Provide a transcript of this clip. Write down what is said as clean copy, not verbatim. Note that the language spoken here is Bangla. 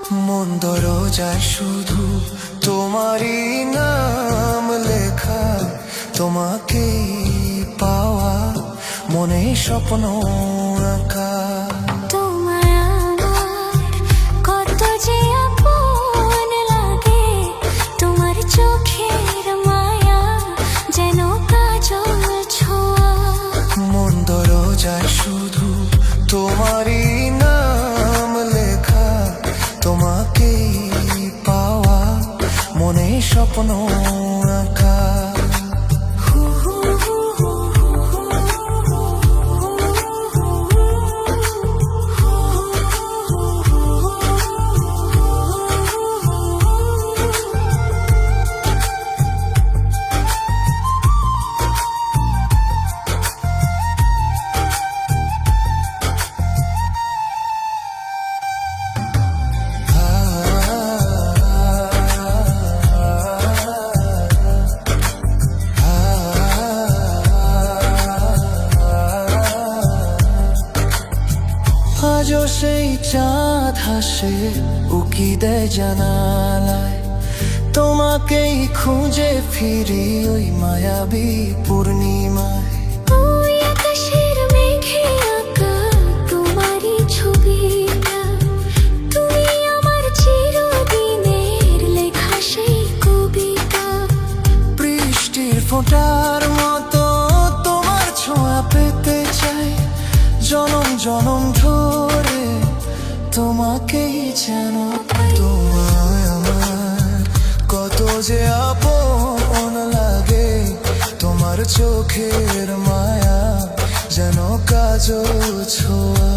মন দরজায় শুধু তোমারই নাম লেখা, তোমাকে পাওয়া মনে স্বপ্ন আঁকা। তোমায় আমার কত যে আপন লাগে, তোমার চোখের মায়া যেন কাজল ছোঁয়া। মন দরজায় শুধু তোমারই নাম লেখা, তোমাকে পাওয়া মনে স্বপ্ন আঁকা। আজও সেই চাঁদ হাসে উকি দেয় জানালায়, তোমাকেই খুঁজে ফিরি ওই মায়াবী পূর্ণিমায়। ওই আকাশের মেঘে আঁকা তোমারই ছবিটা, তুমি আমার চিরদিনের লেখা সেই কবিতা। বৃষ্টির ফোঁটার মতো তোমার ছোঁয়া পেতে চাই, জনম জনম ধরে তোমাকেই যেন পাই। তোমায় আমার কত যে আপন লাগে, তোমার চোখের মায়া যেন কাজল ছোঁয়া।